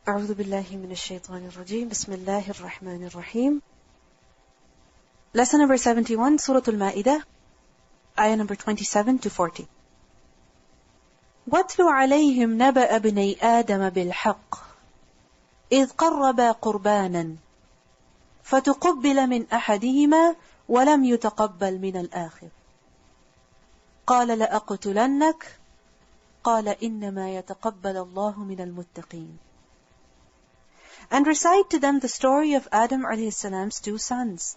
أعوذ بالله من الشيطان الرجيم بسم الله الرحمن الرحيم. Lesson number 71, Surah Al-Maidah, ayah number 27 to 40. وَاتْلُ عَلَيْهِمْ نَبَأَ ابْنَيْ آدَمَ بِالْحَقِّ إِذْ قَرَّبَا قُرْبَانًا فَتُقُبِّلَ مِنْ أَحَدِهِمَا وَلَمْ يُتَقَبَّلْ مِنَ الْآخِرِ قَالَ لَأَقْتُلَنَّكَ قَالَ إِنَّمَا يَتَقَبَّلَ اللَّهُ مِنَ الْمُتَّقِينَ. And recite to them the story of Adam alayhi salam's two sons,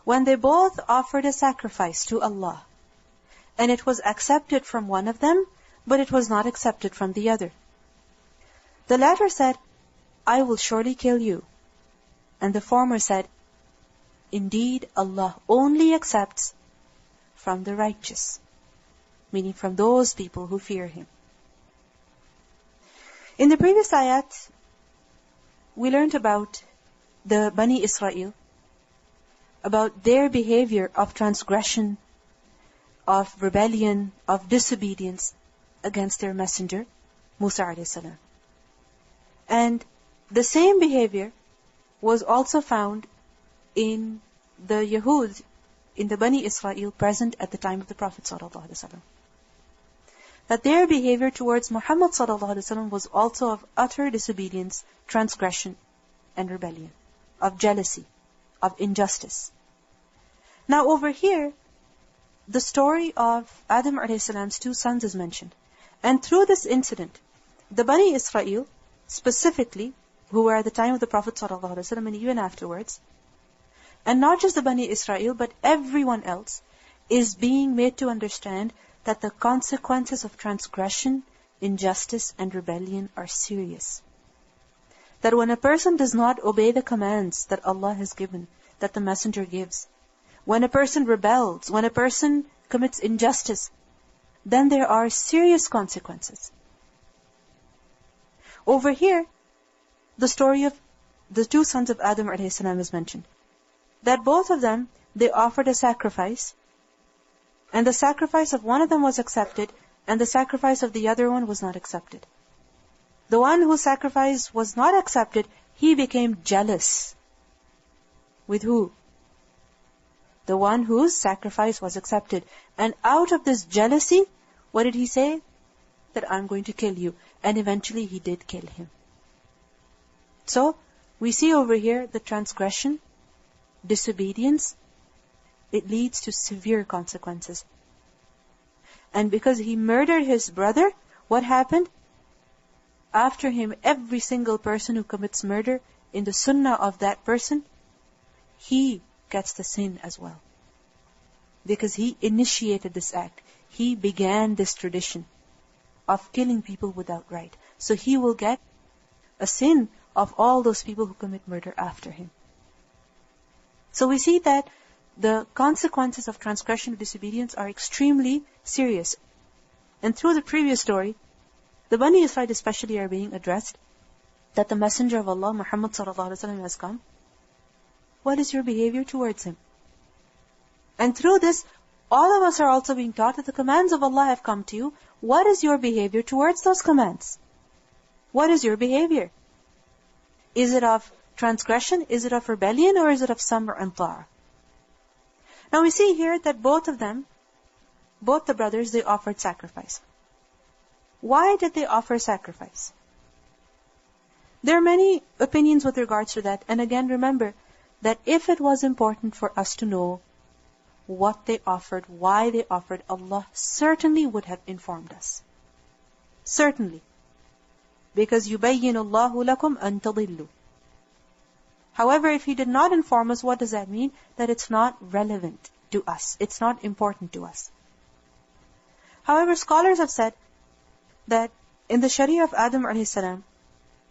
when they both offered a sacrifice to Allah, and it was accepted from one of them, but it was not accepted from the other. The latter said, I will surely kill you. And the former said, indeed, Allah only accepts from the righteous, meaning from those people who fear Him. In the previous ayat, we learned about the Bani Israel, about their behavior of transgression, of rebellion, of disobedience against their messenger, Musa alayhi salam. And the same behavior was also found in the Yahud, in the Bani Israel present at the time of the Prophet sallallahu alaihi wasallam. That their behavior towards Muhammad sallallahu alaihi wasallam was also of utter disobedience, transgression, and rebellion, of jealousy, of injustice. Now over here, the story of Adam alayhi salam's two sons is mentioned. And through this incident, the Bani Israel, specifically, who were at the time of the Prophet sallallahu alaihi wasallam and even afterwards, and not just the Bani Israel, but everyone else, is being made to understand that the consequences of transgression, injustice, and rebellion are serious. That when a person does not obey the commands that Allah has given, that the Messenger gives, when a person rebels, when a person commits injustice, then there are serious consequences. Over here, the story of the two sons of Adam alayhi salam is mentioned. That both of them, they offered a sacrifice, and the sacrifice of one of them was accepted, and the sacrifice of the other one was not accepted. The one whose sacrifice was not accepted, he became jealous. With who? The one whose sacrifice was accepted. And out of this jealousy, what did he say? That I'm going to kill you. And eventually he did kill him. So, we see over here the transgression, disobedience, it leads to severe consequences. And because he murdered his brother, what happened? After him, every single person who commits murder, in the Sunnah of that person, he gets the sin as well. Because he initiated this act. He began this tradition of killing people without right. So he will get a sin of all those people who commit murder after him. So we see that the consequences of transgression and disobedience are extremely serious. And through the previous story, the Bani Israel especially are being addressed that the Messenger of Allah, Muhammad sallallahu alaihi wasallam, has come. What is your behavior towards him? And through this, all of us are also being taught that the commands of Allah have come to you. What is your behavior towards those commands? What is your behavior? Is it of transgression? Is it of rebellion? Or is it of samr and ta'a? Now we see here that both of them, both the brothers, they offered sacrifice. Why did they offer sacrifice? There are many opinions with regards to that. And again, remember that if it was important for us to know what they offered, why they offered, Allah certainly would have informed us. Certainly. Because يُبَيِّنُ اللَّهُ لَكُمْ أَن تَضِلُّوا. However, if He did not inform us, what does that mean? That it's not relevant to us. It's not important to us. However, scholars have said that in the Sharia of Adam alayhi salam,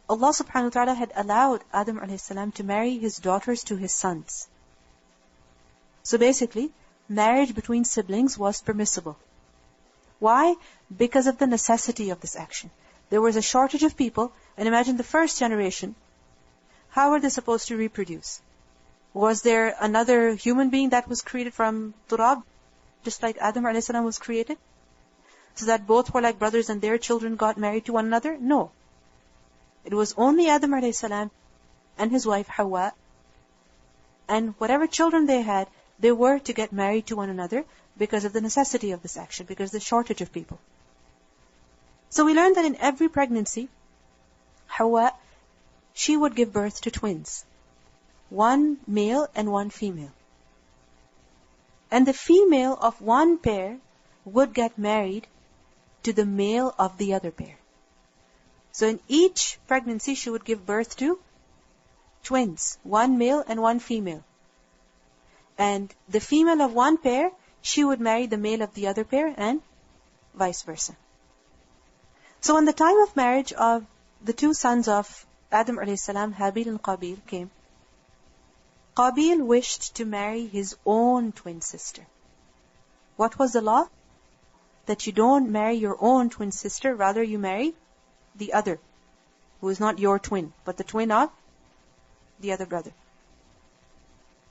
Allah subhanahu wa ta'ala had allowed Adam alayhi salam to marry his daughters to his sons. So basically, marriage between siblings was permissible. Why? Because of the necessity of this action. There was a shortage of people, and imagine the first generation. How were they supposed to reproduce? Was there another human being that was created from turab, just like Adam alayhi salam was created? So that both were like brothers and their children got married to one another? No. It was only Adam alayhi salam and his wife Hawa, and whatever children they had, they were to get married to one another because of the necessity of this action, because of the shortage of people. So we learned that in every pregnancy, Hawa, she would give birth to twins, one male and one female. And the female of one pair would get married to the male of the other pair. So in each pregnancy, she would give birth to twins, one male and one female. And the female of one pair, she would marry the male of the other pair, and vice versa. So when the time of marriage of the two sons of Adam alayhi salam, Habil and Qabil, came, Qabil wished to marry his own twin sister. What was the law? That you don't marry your own twin sister, rather you marry the other, who is not your twin, but the twin of the other brother.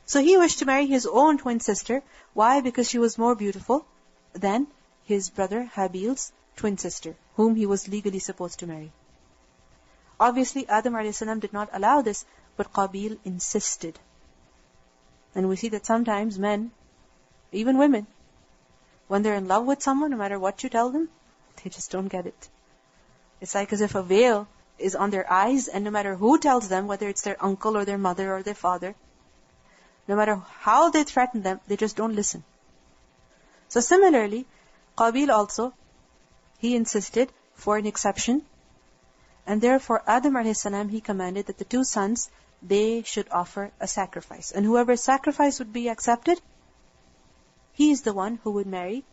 So he wished to marry his own twin sister. Why? Because she was more beautiful than his brother Habil's twin sister, whom he was legally supposed to marry. Obviously, Adam a.s. did not allow this, but Qabil insisted. And we see that sometimes men, even women, when they're in love with someone, no matter what you tell them, they just don't get it. It's like as if a veil is on their eyes, and no matter who tells them, whether it's their uncle or their mother or their father, no matter how they threaten them, they just don't listen. So similarly, Qabil also, he insisted for an exception, and therefore Adam a.s. he commanded that the two sons, they should offer a sacrifice. And whoever sacrifice would be accepted, he is the one who would marry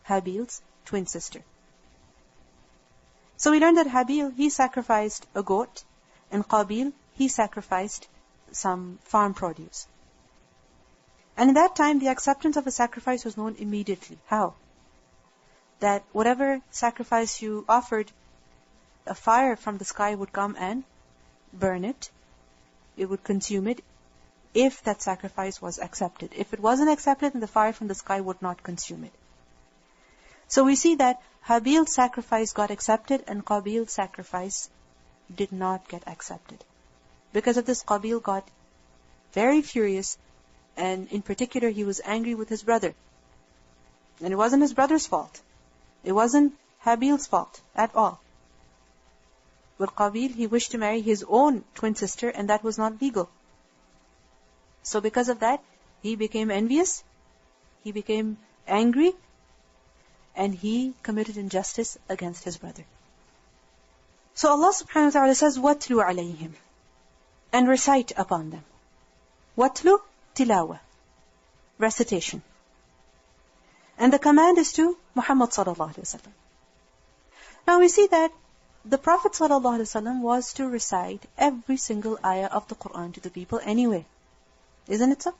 Habil's twin sister. So we learned that Habil, he sacrificed a goat, and Qabil, he sacrificed some farm produce. And in that time, the acceptance of a sacrifice was known immediately. How? That whatever sacrifice you offered, a fire from the sky would come and burn it. It would consume it, if that sacrifice was accepted. If it wasn't accepted, then the fire from the sky would not consume it. So we see that Habil's sacrifice got accepted and Qabil's sacrifice did not get accepted. Because of this, Qabil got very furious, and in particular, he was angry with his brother. And it wasn't his brother's fault. It wasn't Habil's fault at all. But Qabil, he wished to marry his own twin sister, and that was not legal. So because of that, he became envious, he became angry, and he committed injustice against his brother. So Allah subhanahu wa ta'ala says, وَاتْلُوا عَلَيْهِمْ, and recite upon them. Watlu, tilawa, recitation. And the command is to Muhammad sallallahu alaihi wasallam. Now we see that the Prophet sallallahu alaihi wasallam was to recite every single ayah of the Quran to the people anyway. Isn't it so?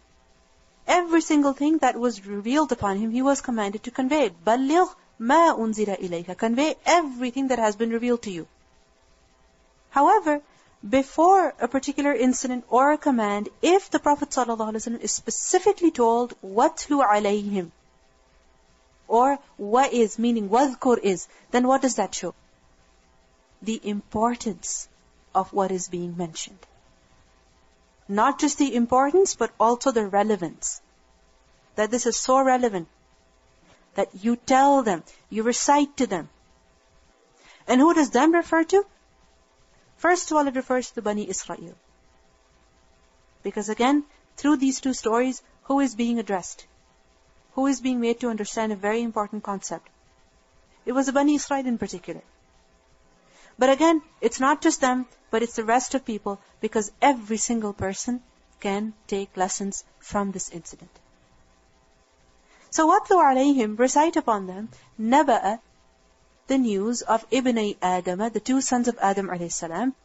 Every single thing that was revealed upon him, he was commanded to convey. بَلِّغْ مَا أُنزِلَ إِلَيْكَ, convey everything that has been revealed to you. However, before a particular incident or a command, if the Prophet ﷺ is specifically told, وَاتْلُ عَلَيْهِمْ, or what is, meaning وَذْكُرْ is, then what does that show? The importance of what is being mentioned. Not just the importance, but also the relevance. That this is so relevant that you tell them, you recite to them. And who does them refer to? First of all, it refers to the Bani Israel. Because again, through these two stories, who is being addressed? Who is being made to understand a very important concept? It was the Bani Israel in particular. But again, it's not just them, but it's the rest of people, because every single person can take lessons from this incident. So وَاتْلُوا عَلَيْهِمْ, recite upon them, نَبَأَ, the news of Ibnay Adam, the two sons of Adam alayhi salam,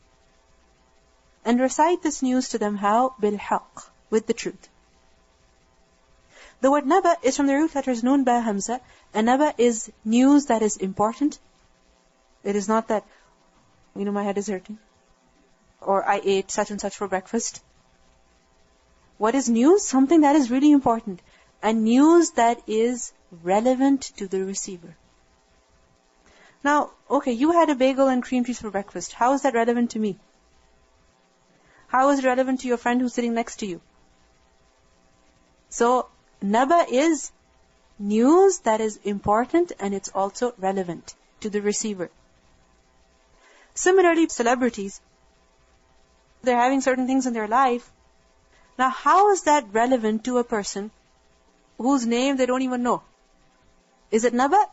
and recite this news to them how? بِالْحَقِّ, with the truth. The word naba is from the root letters nun ba hamza, and naba is news that is important. It is not that, my head is hurting, or I ate such and such for breakfast. What is news? Something that is really important, and news that is relevant to the receiver. Now, Okay, you had a bagel and cream cheese for breakfast. How is that relevant to me? How is it relevant to your friend who's sitting next to you? So, naba is news that is important and it's also relevant to the receiver. Similarly, celebrities, they're having certain things in their life. Now, how is that relevant to a person whose name they don't even know? Is it naba?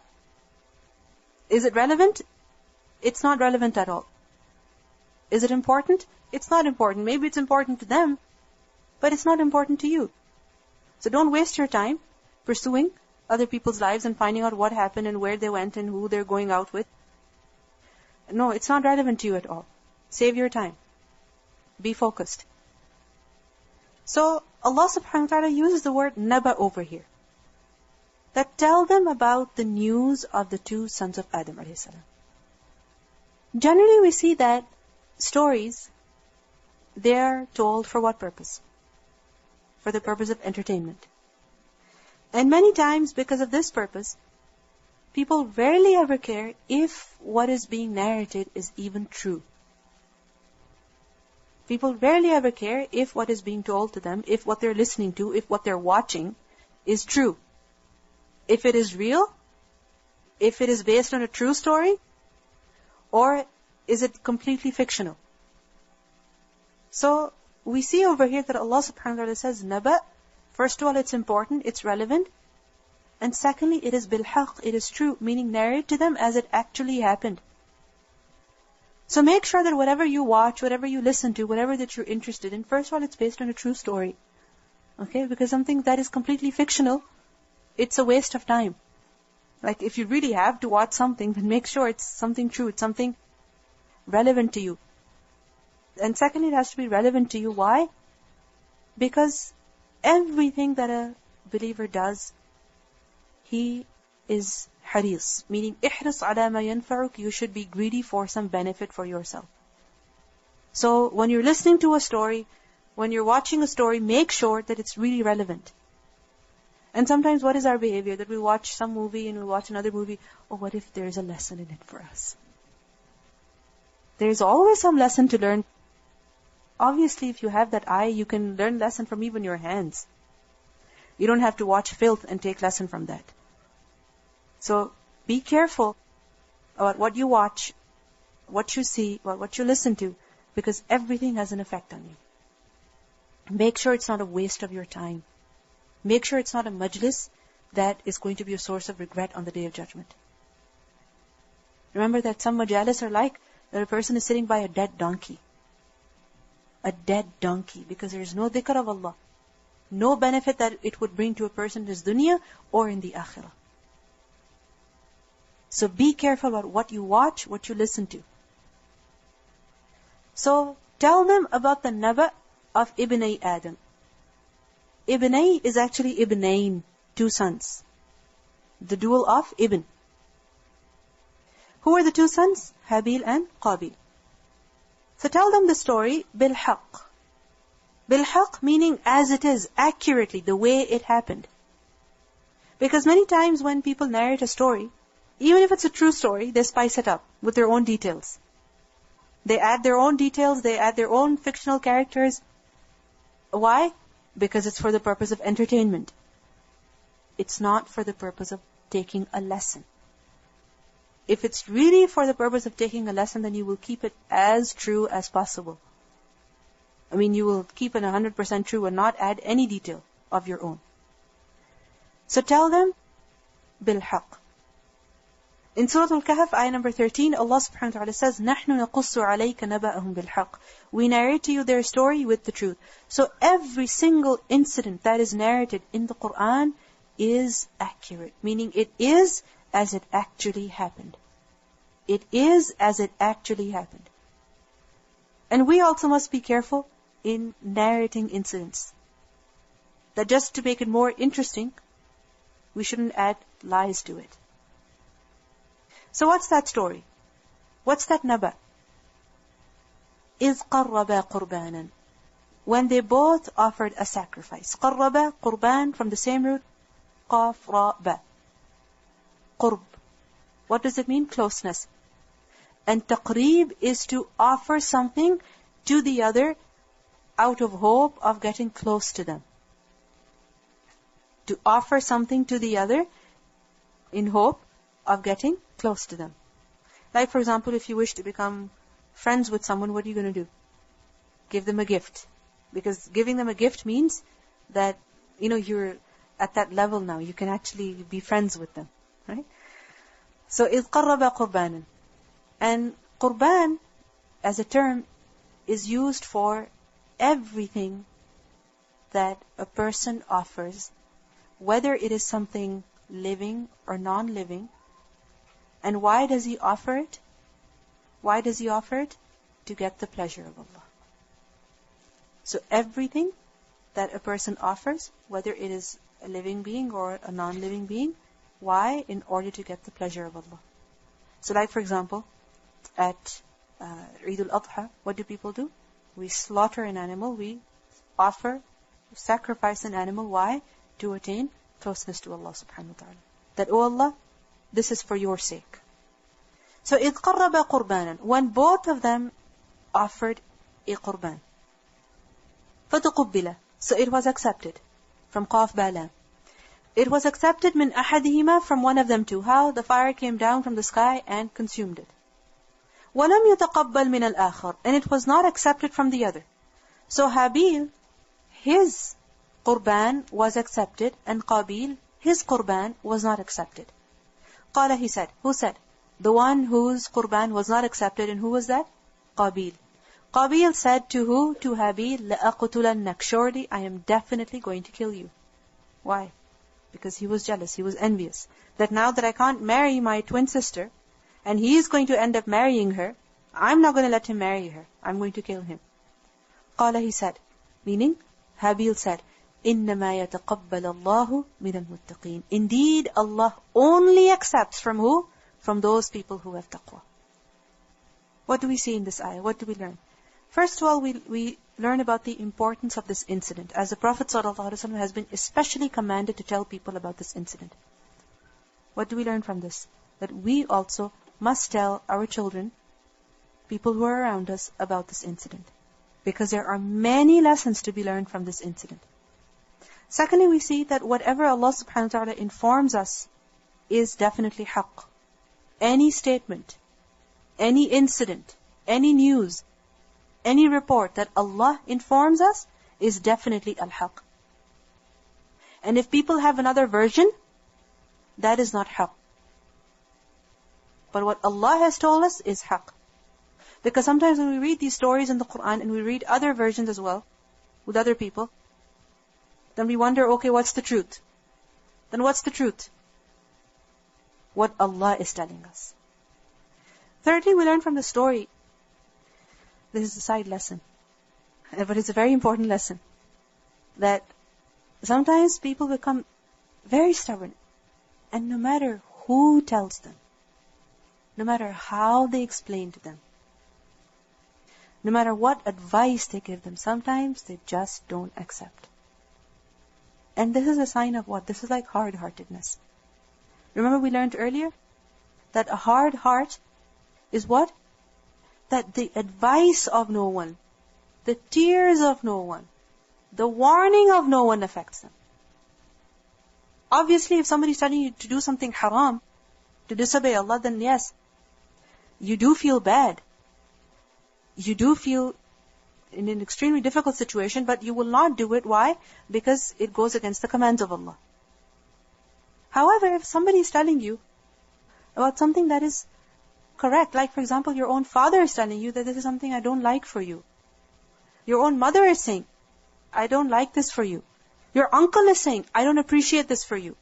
Is it relevant? It's not relevant at all. Is it important? It's not important. Maybe it's important to them, but it's not important to you. So don't waste your time pursuing other people's lives and finding out what happened and where they went and who they're going out with. No, it's not relevant to you at all. Save your time. Be focused. So Allah subhanahu wa ta'ala uses the word naba over here. That tell them about the news of the two sons of Adam alayhi salam. Generally we see that stories, they are told for what purpose? For the purpose of entertainment. And many times because of this purpose, people rarely ever care if what is being narrated is even true. People rarely ever care if what is being told to them, if what they're listening to, if what they're watching is true. If it is real, if it is based on a true story, or is it completely fictional? So, we see over here that Allah subhanahu wa ta'ala says, naba, first of all, it's important, it's relevant. And secondly, it is bilhaq, it is true, meaning narrate to them as it actually happened. So make sure that whatever you watch, whatever you listen to, whatever that you're interested in, first of all, it's based on a true story. Okay? Because something that is completely fictional, it's a waste of time. Like if you really have to watch something, then make sure it's something true, it's something relevant to you. And secondly, it has to be relevant to you. Why? Because everything that a believer does, he is haris, meaning ihris ala ma yanfa'uk, you should be greedy for some benefit for yourself. So when you're listening to a story, when you're watching a story, make sure that it's really relevant. And sometimes what is our behavior? That we watch some movie and we watch another movie. Oh, what if there's a lesson in it for us? There's always some lesson to learn. Obviously, if you have that eye, you can learn lesson from even your hands. You don't have to watch filth and take lesson from that. So, be careful about what you watch, what you see, what you listen to, because everything has an effect on you. Make sure it's not a waste of your time. Make sure it's not a majlis that is going to be a source of regret on the Day of Judgment. Remember that some majalis are like that a person is sitting by a dead donkey. A dead donkey, because there is no dhikr of Allah. No benefit that it would bring to a person in this dunya or in the akhirah. So be careful about what you watch, what you listen to. So tell them about the naba of Ibnay Adam. Ibnay is actually Ibnayn, two sons. The dual of Ibn. Who are the two sons? Habil and Qabil. So tell them the story bilhaq. Bilhaq meaning as it is, accurately, the way it happened. Because many times when people narrate a story, even if it's a true story, they spice it up with their own details. They add their own details, they add their own fictional characters. Why? Because it's for the purpose of entertainment. It's not for the purpose of taking a lesson. If it's really for the purpose of taking a lesson, then you will keep it as true as possible. I mean, you will keep it 100% true and not add any detail of your own. So tell them, bilhaq. In Surah Al-Kahf, ayah number 13, Allah subhanahu wa ta'ala says, نَحْنُ نَقُصُّ عَلَيْكَ نَبَأَهُمْ بِالْحَقِّ. We narrate to you their story with the truth. So every single incident that is narrated in the Quran is accurate, meaning it is as it actually happened. It is as it actually happened. And we also must be careful in narrating incidents. That just to make it more interesting, we shouldn't add lies to it. So what's that story? What's that naba? إِذْ قَرَّبَا قُرْبَانًا. When they both offered a sacrifice. قَرَّبَا, قُرْبان, from the same root, قَافْ, رَا, ba. Qurb. What does it mean? Closeness. And taqreeb is to offer something to the other out of hope of getting close to them. To offer something to the other in hope of getting close to them. Like for example, if you wish to become friends with someone, what are you going to do? Give them a gift. Because giving them a gift means that, you're at that level now. You can actually be friends with them. Right? So, إِذْ قَرَّبَ قُرْبَانًا. And qurban, as a term, is used for everything that a person offers, whether it is something living or non-living. And why does he offer it? Why does he offer it? To get the pleasure of Allah. So everything that a person offers, whether it is a living being or a non-living being, why? In order to get the pleasure of Allah. So like for example, at Eid al-Adha, what do people do? We slaughter an animal, we offer, sacrifice an animal. Why? To attain closeness to Allah subhanahu wa ta'ala. That, oh Allah, this is for your sake. So, إِذْ قَرَّبَ قُرْبَانًا. When both of them offered a qurban. فَتُقُبِّلَ. So it was accepted. From Qaf Bala. It was accepted min ahadihima, from one of them too. How? The fire came down from the sky and consumed it. وَلَمْ يُتَقَبَّلْ مِنَ الْآخَرِ. And it was not accepted from the other. So Habil, his qurban was accepted, and Qabil, his qurban was not accepted. Qala, he said. Who said? The one whose qurban was not accepted, and who was that? Qabil. Qabil said to who? To Habil, لَأَقْتُلَنَّكَ. Surely I am definitely going to kill you. Why? Because he was jealous, he was envious. That now that I can't marry my twin sister, and he is going to end up marrying her, I'm not going to let him marry her. I'm going to kill him. Qala, he said. Meaning, Habil said, إِنَّمَا يَتَقَبَّلَ اللَّهُ مِنَ الْمُتَّقِينَ. Indeed, Allah only accepts from who? From those people who have taqwa. What do we see in this ayah? What do we learn? First of all, we learn about the importance of this incident, as the Prophet ﷺ has been especially commanded to tell people about this incident. What do we learn from this? That we also must tell our children, people who are around us, about this incident. Because there are many lessons to be learned from this incident. Secondly, we see that whatever Allah subhanahu wa ta'ala informs us is definitely haqq. Any statement, any incident, any news, any report that Allah informs us is definitely al-haqq. And if people have another version, that is not haqq. But what Allah has told us is haqq. Because sometimes when we read these stories in the Quran, and we read other versions as well, with other people, then we wonder, okay, what's the truth? Then what's the truth? What Allah is telling us. Thirdly, we learn from the story, this is a side lesson, but it's a very important lesson, that sometimes people become very stubborn, and no matter who tells them, no matter how they explain to them, no matter what advice they give them, sometimes they just don't accept. And this is a sign of what? This is like hard-heartedness. Remember we learned earlier that a hard heart is what? That the advice of no one, the tears of no one, the warning of no one affects them. Obviously, if somebody is telling you to do something haram, to disobey Allah, then yes, you do feel bad. You do feel in an extremely difficult situation, but you will not do it. Why? Because it goes against the commands of Allah. However, if somebody is telling you about something that is correct, like for example, your own father is telling you that this is something I don't like for you. Your own mother is saying, I don't like this for you. Your uncle is saying, I don't appreciate this for you.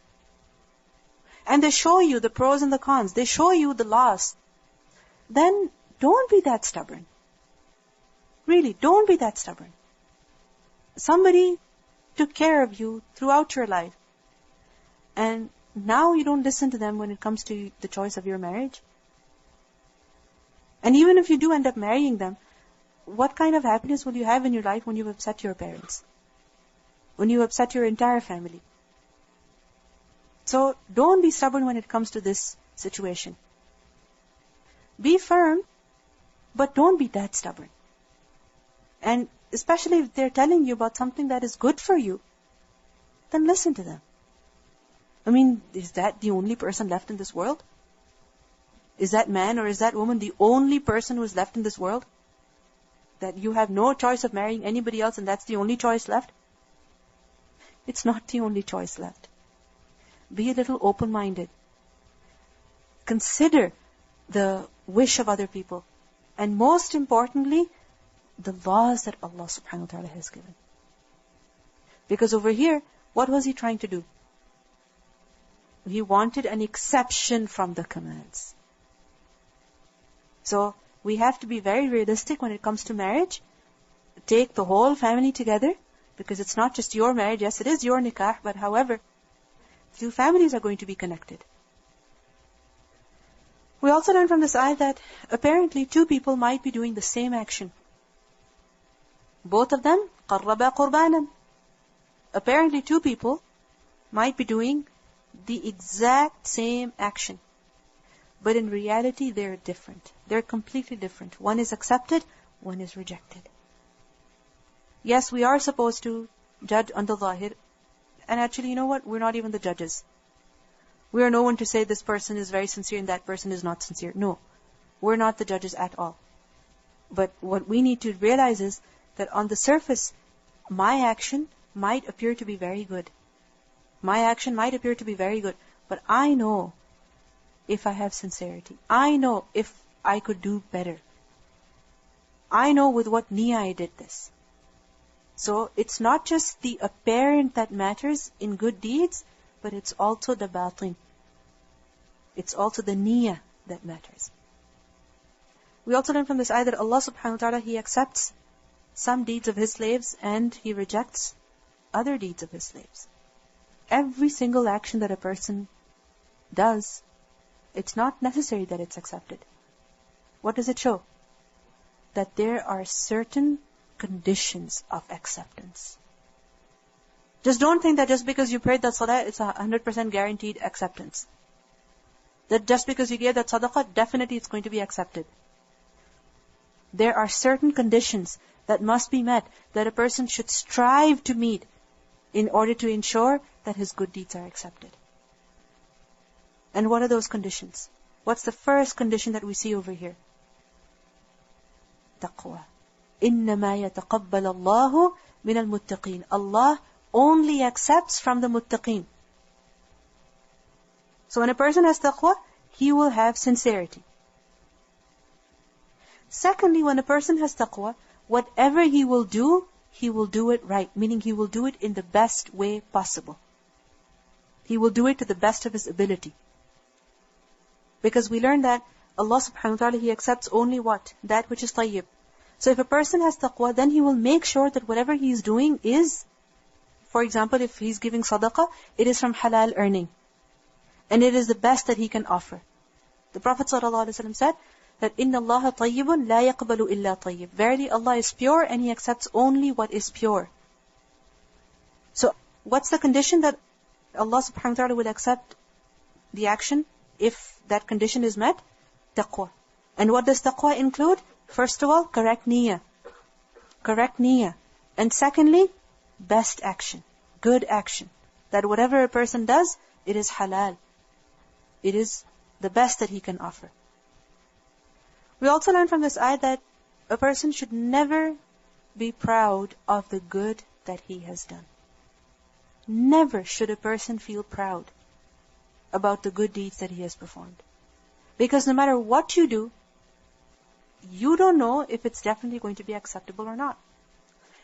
And they show you the pros and the cons. They show you the loss. Then don't be that stubborn. Really, don't be that stubborn. Somebody took care of you throughout your life. And now you don't listen to them when it comes to the choice of your marriage. And even if you do end up marrying them, what kind of happiness will you have in your life when you've upset your parents? When you upset your entire family? So don't be stubborn when it comes to this situation. Be firm But don't be that stubborn. And especially if they're telling you about something that is good for you, then listen to them. I mean, is that the only person left in this world? Is that man or is that woman the only person who is left in this world? That you have no choice of marrying anybody else and that's the only choice left? It's not the only choice left. Be a little open-minded. Consider the wish of other people. And most importantly, the laws that Allah subhanahu wa ta'ala has given. Because over here, what was He trying to do? He wanted an exception from the commands. So, we have to be very realistic when it comes to marriage. Take the whole family together, because it's not just your marriage. Yes, it is your nikah, but however, two families are going to be connected. We also learn from this ayah that apparently two people might be doing the same action. Both of them, قَرَّبَا قُرْبَانًا. Apparently two people might be doing the exact same action. But in reality, they're different. They're completely different. One is accepted, one is rejected. Yes, we are supposed to judge on the zahir. And actually, you know what? We're not even the judges. We are no one to say this person is very sincere and that person is not sincere. No. We're not the judges at all. But what we need to realize is that on the surface, my action might appear to be very good. My action might appear to be very good. But I know if I have sincerity. I know if I could do better. I know with what niyyah I did this. So it's not just the apparent that matters in good deeds, but it's also the batin. It's also the niyyah that matters. We also learn from this ayah that Allah subhanahu wa ta'ala, He accepts some deeds of His slaves and He rejects other deeds of His slaves. Every single action that a person does, it's not necessary that it's accepted. What does it show? That there are certain conditions of acceptance. Just don't think that just because you prayed that salah, it's 100% guaranteed acceptance. That just because you gave that sadaqah, definitely it's going to be accepted. There are certain conditions that must be met, that a person should strive to meet in order to ensure that his good deeds are accepted. And what are those conditions? What's the first condition that we see over here? Taqwa. إِنَّمَا يَتَقَبَّلَ اللَّهُ مِنَ الْمُتَّقِينَ. Allah only accepts from the muttaqeen. So when a person has taqwa, he will have sincerity. Secondly, when a person has taqwa, whatever he will do it right. Meaning he will do it in the best way possible. He will do it to the best of his ability. Because we learn that Allah subhanahu wa ta'ala, He accepts only what? That which is tayyib. So if a person has taqwa, then he will make sure that whatever he is doing is, for example, if he's giving sadaqah, it is from halal earning. And it is the best that he can offer. The Prophet ﷺ said that إِنَّ اللَّهَ طَيِّبٌ لَا يَقْبَلُ إِلَّا طَيِّبٌ. Verily Allah is pure and He accepts only what is pure. So what's the condition that Allah subhanahu wa ta'ala will accept the action if that condition is met? Taqwa. And what does taqwa include? First of all, correct niyyah. Correct niyyah. And secondly, best action. Good action. That whatever a person does, it is halal. It is the best that he can offer. We also learn from this ayah that a person should never be proud of the good that he has done. Never should a person feel proud about the good deeds that he has performed. Because no matter what you do, you don't know if it's definitely going to be acceptable or not.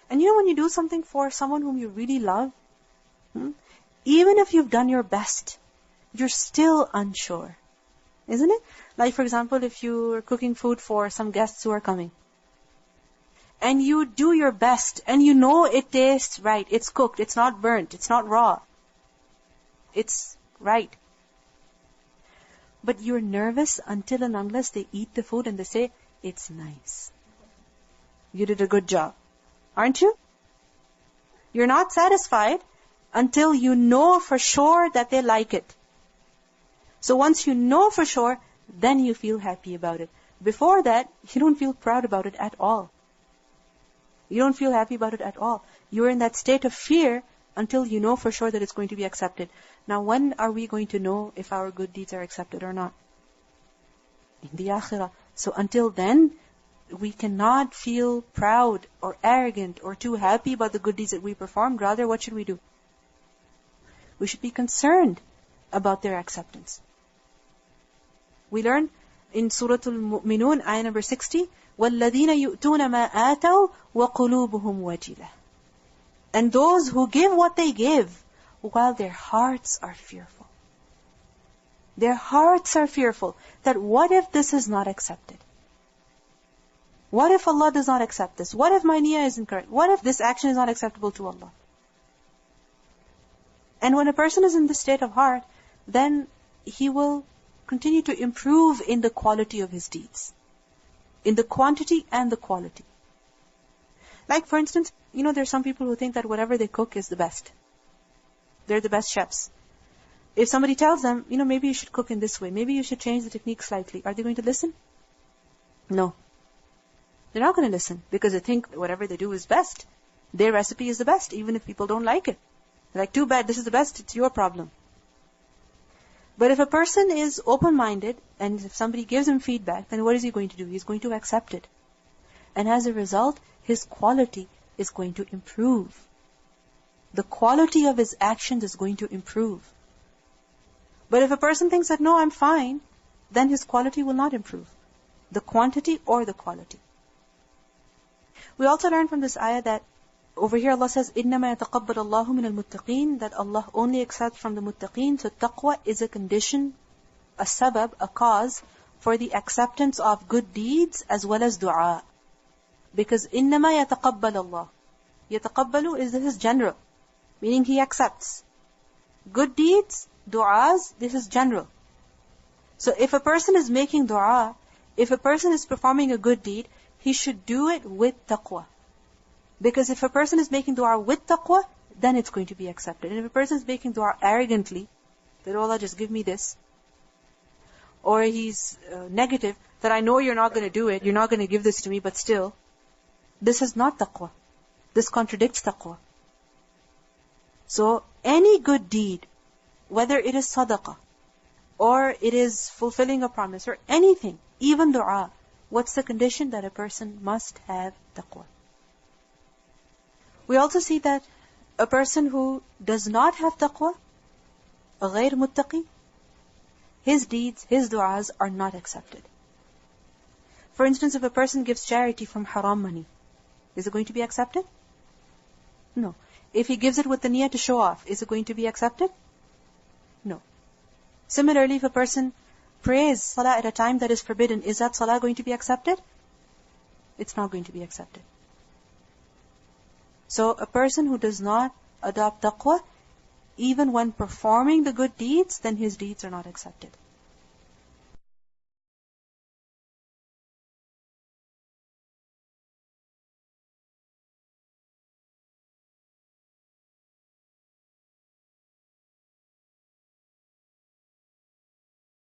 And you know when you do something for someone whom you really love, even if you've done your best, you're still unsure. Isn't it? Like for example, if you're cooking food for some guests who are coming, and you do your best, and you know it tastes right, it's cooked, it's not burnt, it's not raw, it's right. But you're nervous until and unless they eat the food and they say, it's nice. You did a good job. Aren't you? You're not satisfied until you know for sure that they like it. So once you know for sure, then you feel happy about it. Before that, you don't feel proud about it at all. You don't feel happy about it at all. You're in that state of fear until you know for sure that it's going to be accepted. Now, when are we going to know if our good deeds are accepted or not? In the akhirah. So until then, we cannot feel proud or arrogant or too happy about the good deeds that we performed. Rather, what should we do? We should be concerned about their acceptance. We learn in Surah Al-Mu'minun, ayah number 60, وَالَّذِينَ يُؤْتُونَ مَا آتَوْا وَقُلُوبُهُمْ وَجِلَةٌ. And those who give what they give, while their hearts are fearful. Their hearts are fearful that what if this is not accepted? What if Allah does not accept this? What if my niyyah is incorrect? What if this action is not acceptable to Allah? And when a person is in this state of heart, then he will continue to improve in the quality of his deeds. In the quantity and the quality. Like for instance, there are some people who think that whatever they cook is the best. They're the best chefs. If somebody tells them, maybe you should cook in this way, maybe you should change the technique slightly, are they going to listen? No. They're not going to listen because they think whatever they do is best. Their recipe is the best, even if people don't like it. They're like, too bad, this is the best, it's your problem. But if a person is open-minded, and if somebody gives him feedback, then what is he going to do? He's going to accept it. And as a result, his quality is going to improve. The quality of his actions is going to improve. But if a person thinks that, no, I'm fine, then his quality will not improve. The quantity or the quality. We also learn from this ayah that over here Allah says, إِنَّمَا يَتَقَبَّلَ اللَّهُ مِنَ الْمُتَّقِينَ, that Allah only accepts from the muttaqeen. So taqwa is a condition, a sabab, a cause for the acceptance of good deeds as well as dua. Because إِنَّمَا يَتَقَبَّلَ اللَّهُ. Yataqabbalu this is general, meaning He accepts. Good deeds, du'as, this is general. So if a person is making dua, if a person is performing a good deed, he should do it with taqwa. Because if a person is making dua with taqwa, then it's going to be accepted. And if a person is making dua arrogantly, that, oh Allah, just give me this, or he's negative, that I know you're not going to do it, you're not going to give this to me, but still, this is not taqwa. This contradicts taqwa. So, any good deed, whether it is sadaqah, or it is fulfilling a promise, or anything, even dua, what's the condition? That a person must have taqwa. We also see that a person who does not have taqwa, a غير muttaqi, his deeds, his du'as are not accepted. For instance, if a person gives charity from haram money, is it going to be accepted? No. If he gives it with the niyyah to show off, is it going to be accepted? No. Similarly, if a person prays salah at a time that is forbidden, is that salah going to be accepted? It's not going to be accepted. So a person who does not adopt taqwa, even when performing the good deeds, then his deeds are not accepted.